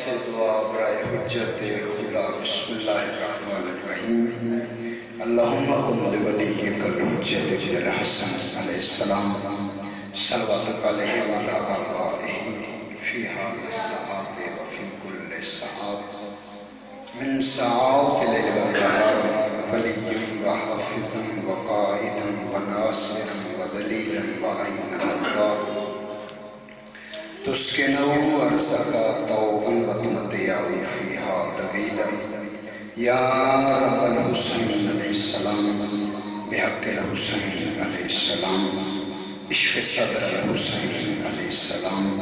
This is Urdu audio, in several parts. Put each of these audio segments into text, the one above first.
سے دعا برائے حجت خدا بسم اللہ الرحمن الرحیم اللہم قل ولیک الحجت ابن الحسن علیہ السلام صلواتک علیہ وعلی آبائہ فی هذا الساعات وفی کل ساعات من ساعات اللیل والنہار ولی وحافظا وقائدا وناصرا وذلیلا وعینا الدار تسكنوا أرزك طوعا وتمتعوا فيها طويلا يا رب الحسين عليه السلام بحق الحسين عليه السلام اشف صدر الحسين عليه السلام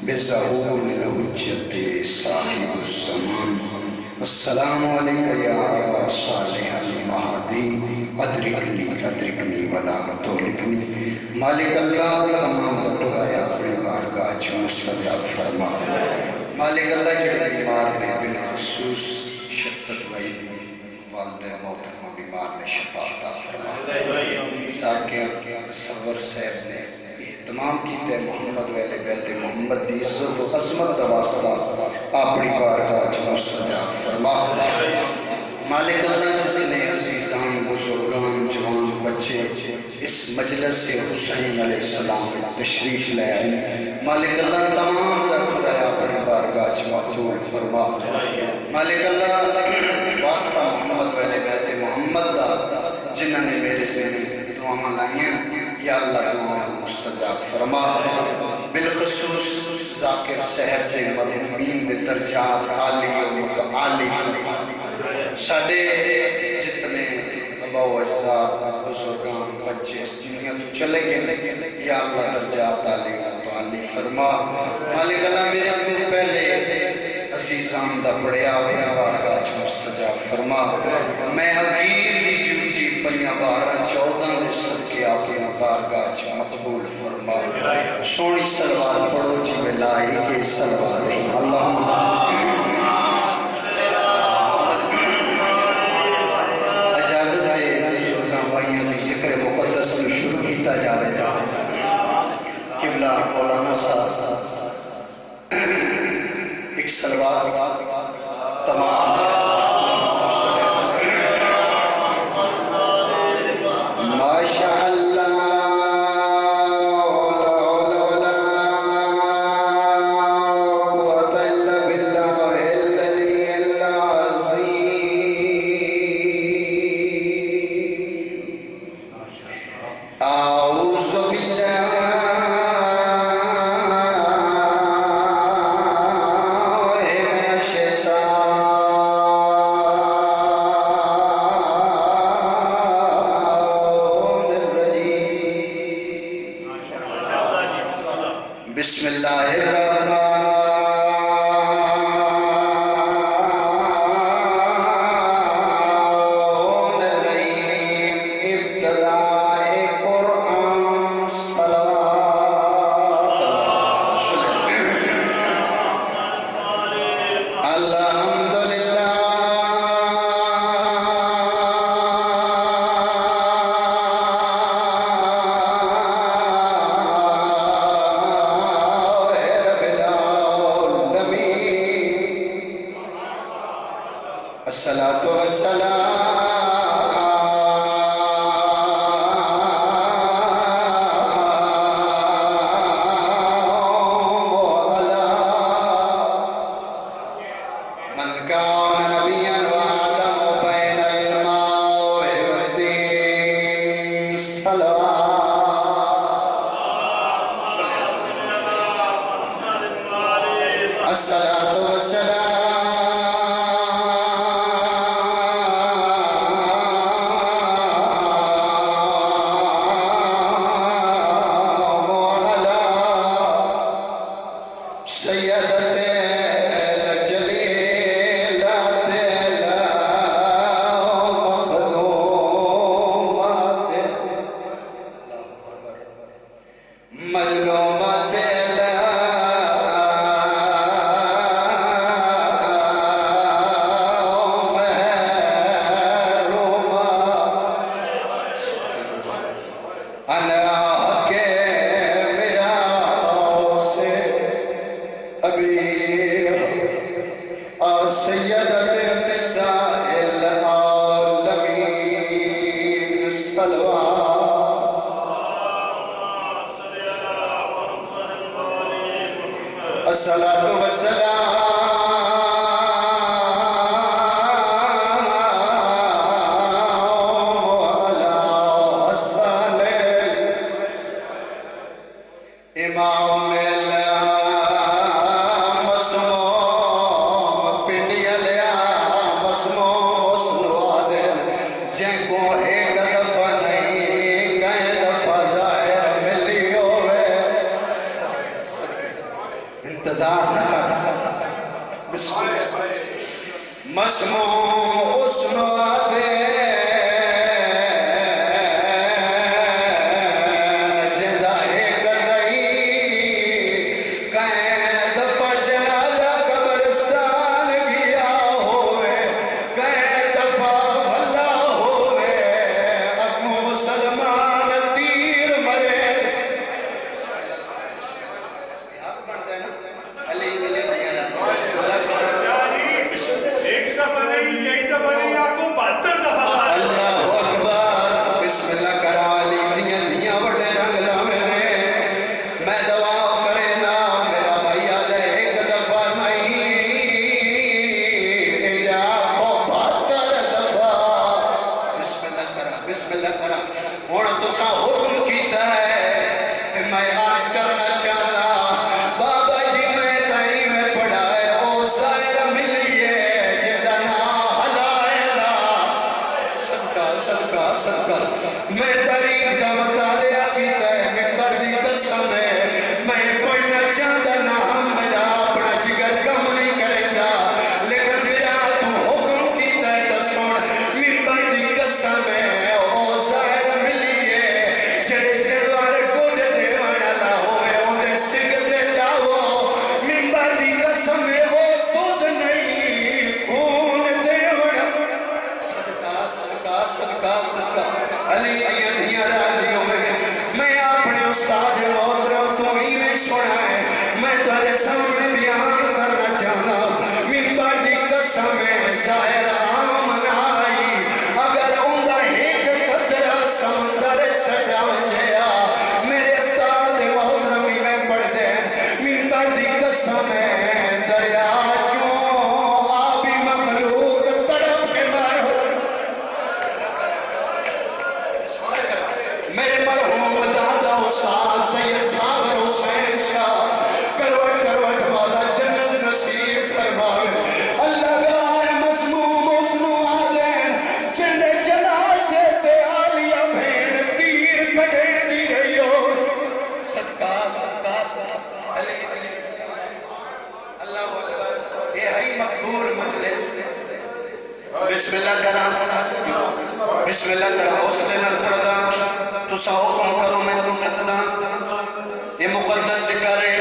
بظهور الحجة صاحب الزمان السلام عليك يا صالح المهدي ادرکنی ولا تولکنی مالک اللہ تمام بطورایا اپنے بارگاہ چھ مستدعا فرما مالک اللہ جڑے بیمار نے بالخصوص شفقت بھائی والدہ محترمہ بیمار نے شفا عطا فرما ساکر صور صاحب نے اہتمام کیتے محمد ویلے بیت محمد دی عزت و عظمت دا واسطہ اپنی بارگاہ چھ مستدعا فرما مالک اللہ جتنے عزیزان بزرگان جوان بچے اس مجلس سے حسین علیہ السلام تشریف لے آئے مالک اللہ تمام کا خدایا اپنی بارگاہ چ مقبول فرما مالک اللہ واسطہ محمد والے بیت محمد دا جنہوں نے میرے سے دعاواں لائیں یا اللہ دعاواں مستجاب فرما بالخصوص ذاکر صاحب سے مدعوین میں درجات عالی و متعالی ساڑھے جتنے ابا و اجداد بزرگان بچے اس دنیا تو چلے گئے یا اللہ درجات علی و تعالی فرما مالک اللہ میرے پہلے عزیزان دا بڑیا ہویا بارگاہ چھ مستجاب فرما میں حقیر دی ڈیوٹی 12-14 دے صدقے آپی بارگاہ چھ مقبول فرما سونی سلوات پڑھو جی میں لائی کے سلوات اللہم ذکر مقدس میں شروع کیتا جا رہا ہے قبلہ مولانا صاحب ایک سلوات تمام ماشاء اللہ بسم اللہ الرحمن الرحیم ابتداء قرآن صلوات الحمدللہ رب العالمين الصلاة والسلام على حسن امام مسموم پنڈی لیا مسموم سنواد جن کو ایک دفعہ نہیں کئی دفعہ ظاہر ملی ہوئے انتظار نہ کر مسموم سنواد بسم اللہ کرا حوصلے نال پڑھدا تسا حکم کرو میں تو کردا یہ مقدس ذکر ہے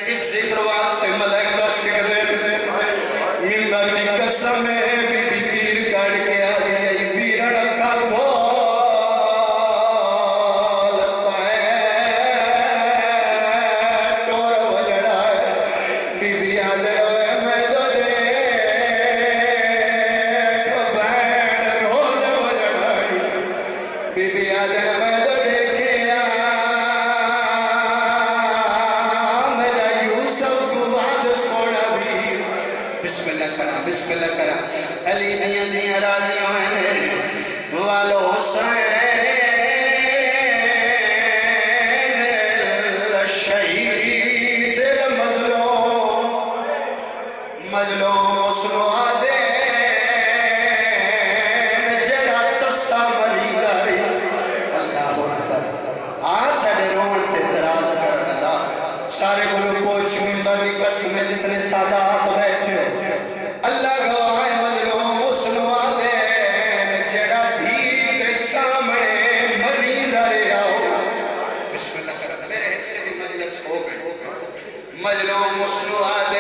اس ذکر واسطے ملائکہ ذکر ہے ممبر دی قسم ہے بی بی پیر کر کے آ گئی پیرڑ کا بول پائے ٹور وجڑا بی بی آ جائے میں تو دے بی بی آ جائے میں تو دیکھے میرا یوسف کو بعد سوڑا بھی بسم اللہ کرا علی دیاں دیاں راضیوں ہیں والو حسین شہید مظلوم سنوا دے جڑا تسا مری گاری اللہ اکبر آج ساڑھے رون سے دراز کر اللہ سارے گلو کو چمبر کی قسم میں جتنے سادات بیٹھے اللہ گواہ ہے مظلوم سنوا دے جڑا دھیر سامنے مری گاری آؤ بسم اللہ کر میرے حصے دی مجلس ہو گئی مظلوم سنوا دے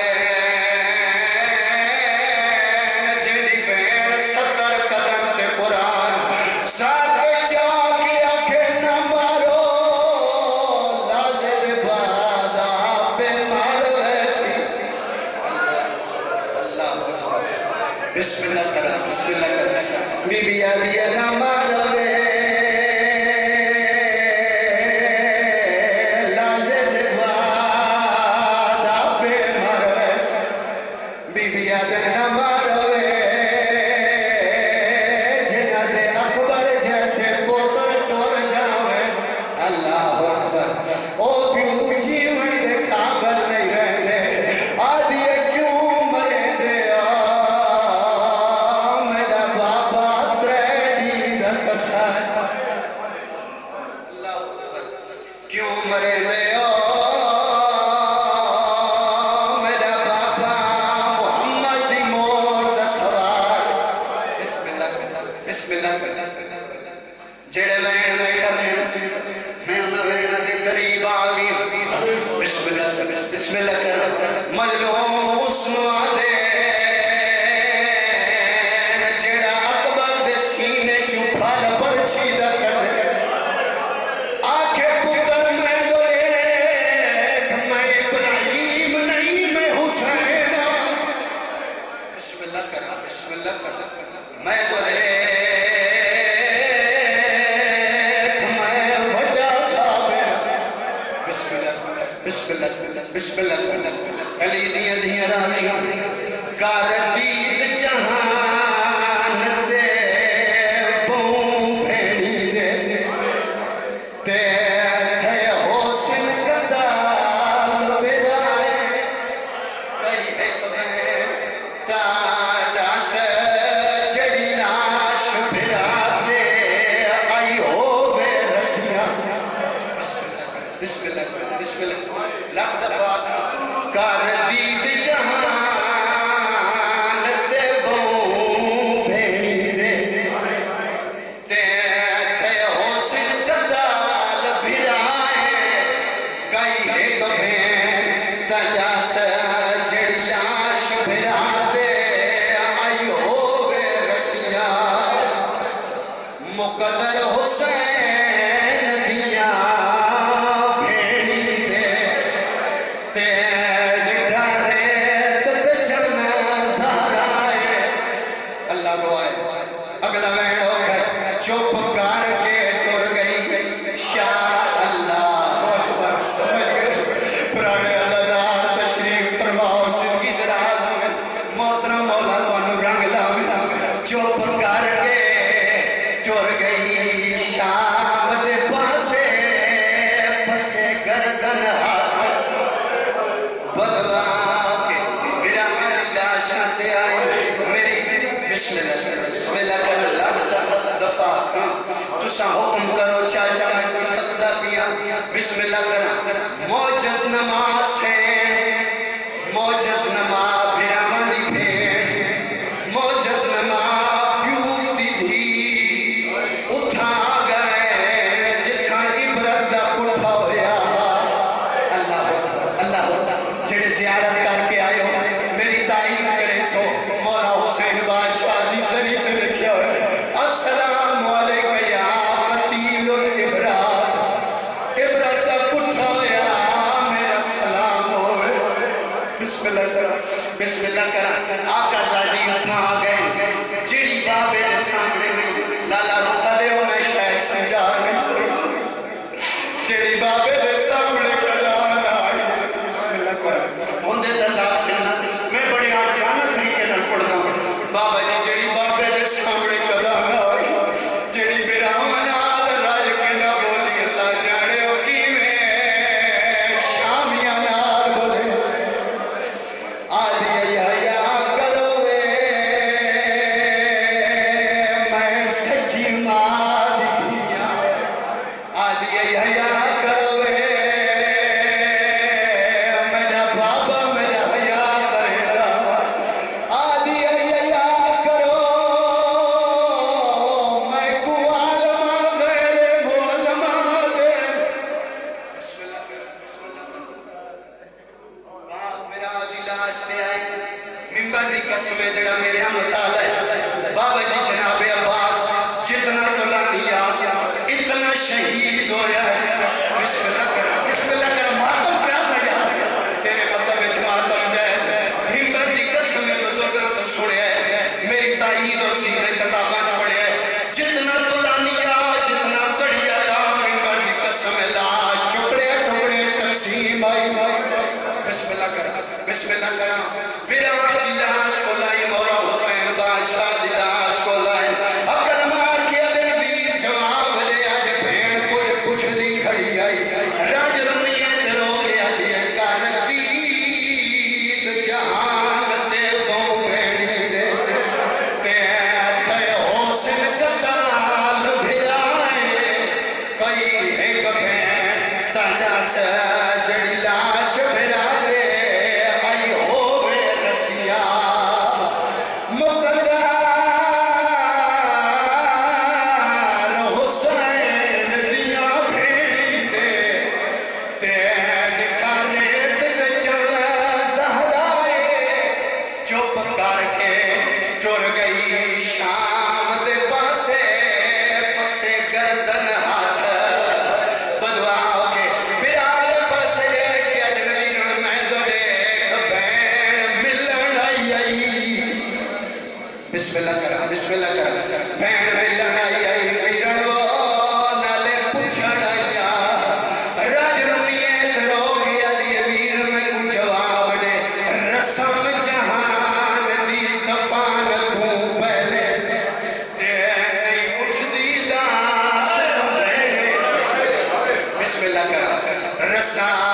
بسم اللہ کرا بی بی علی نمار وے لازے دبادا پہ بسم اللہ مجلو حسن والے جڑا اکبر دے سینے کیوں پھل برچی دا کر آنکھیں پتر میں گلے میں ابراہیم نہیں میں حسین بسم اللہ میں گلے بسم اللہ علی دیاں دیاں رانیاں کار دید جہان دے بوں بھینی دے تے ہے حسن قدال برائے کئی ایک میں تاجا سے جڑی لاش بھرا دے آئی ہو بے رسیاں بسم اللہ لفظ بات کار دید جہان تے بوں بھینی دے تے حسن قدال بھرائے کئی ایک میں تاجا سے جڑی لاش بھرا دے آئی ہو بے رسیاں مقدر حسین دیاں اگلا میں ہو گئے چپ کر کے ٹر گئی شاہ اللہ اکبر سمجھ گئے پرانے اللہ تشریف فرماؤ زندگی دراز میں محترم مولا تانوں رنگ لاویں چپ کر کے ٹر گئی شام دے پاسے پسے گردن ہاتھ بدلا کے میرا لاشاں تے آئی میری بسم اللہ کر دفعہ تسا حکم کرو چاچا میں تقدہ پیا بسم اللہ کرنا موجز نماز ہے موجز نماز بھیرامانی بھیڑ موجز نماز پیوتی تھی اٹھا گئے جتنا عبرت دا پٹھا ہویا اللہ جڑے زیارت کر کے آئے ہو میری تعین کرے سو مولا حسین بادشاہ دی ذریعہ سے لکھیا ہوئے السلام علیکم یا قتیل العبرات عبرت کا پٹھا ہویا میرا سلام ہوئے بسم اللہ کرا آقا زادی اتنا آگئے جڑی بابے دے سامنے لالا رکھا دے ہو میں شاید سجا نہیں جڑی بابے دے سامنے کلام آئی بسم اللہ کرا ہوندے دلال سننا میں بڑے آجانت طریقے نہ پڑھتا ہوں بابا جی جڑی بابے دے سامنے کلام آئی جڑی میرا مناد راج کے نہ بولی اللہ جانے ہو کی میں شامیاں نال بولے آدھی یا کرو میں سچی مادی آدھی یا کرو میرا بابا میرا حیا کرے گا آدھی یا کرو میں کوال ماندے بول ماندے میرا آدھی لاش دے آئی ممبر دی قسم جڑا میرے مطالعہ ہے بابا جی جناب عباس جتنا تلا دیا اتنا شہید ہویا ہے بسم اللہ کرا ماتم کیا بڑھیا تیرے مطلب اس ماتم جائے ممبر دی قسم بزرگوں تو سنے ہے میری تائید اور سینے کتابان پڑھے ہے جتنا تلا دیا جتنا کڑیا ممبر دی قسم لاش ٹکڑے ٹکڑے تقسیم آئی بسم اللہ کرا میرا آدھی لاش کو لائی مولا حسین بادشاہ دی لاش کو لائی اکر مار کیا دے بھی جواب لے آج بھیڑ کچھ دی کھڑی آئی راج رمیت رو گیا دیا کار دید جہان دے بوں بھیڑی دے تے حسن قدال بھرائے کئی ایک بھین تاجا سے جڑی لاش بھرا دے آئی ہو بے بسم اللہ کر بین میں لڑائی آئی ویرنو نالے پوچھڑ آیا راج رویے دروگی علی ویر میں کچھ جواب دے رسم جہان دی تپان کو پہلے اٹھ دی دار بسم اللہ کر رسم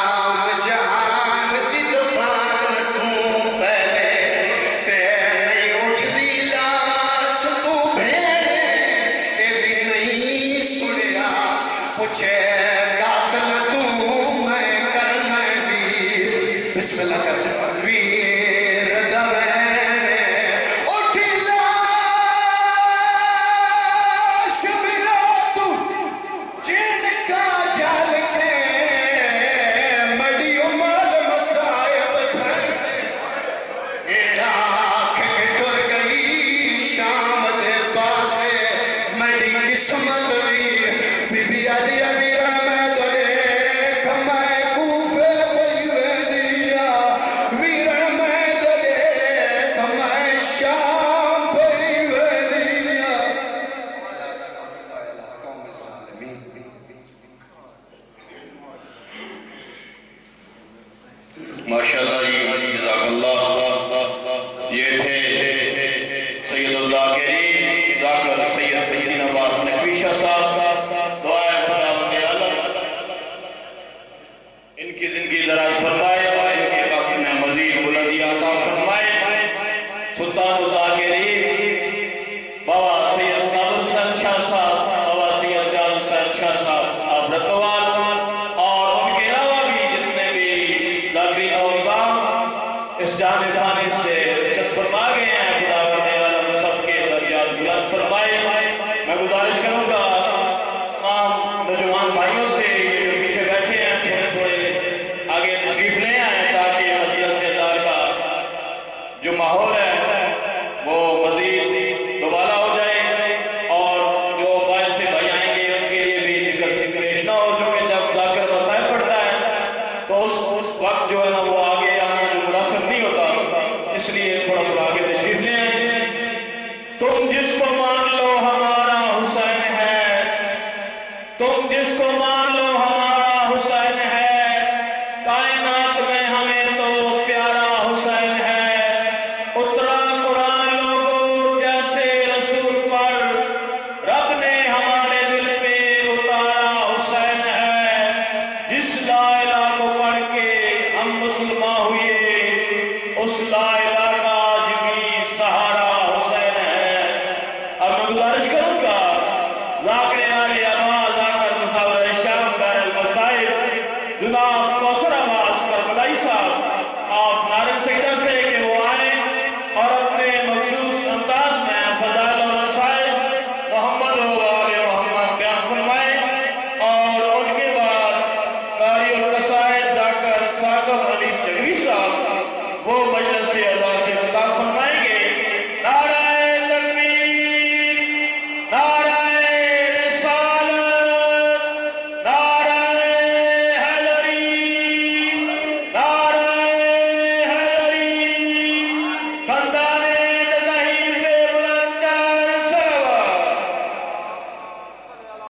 وہ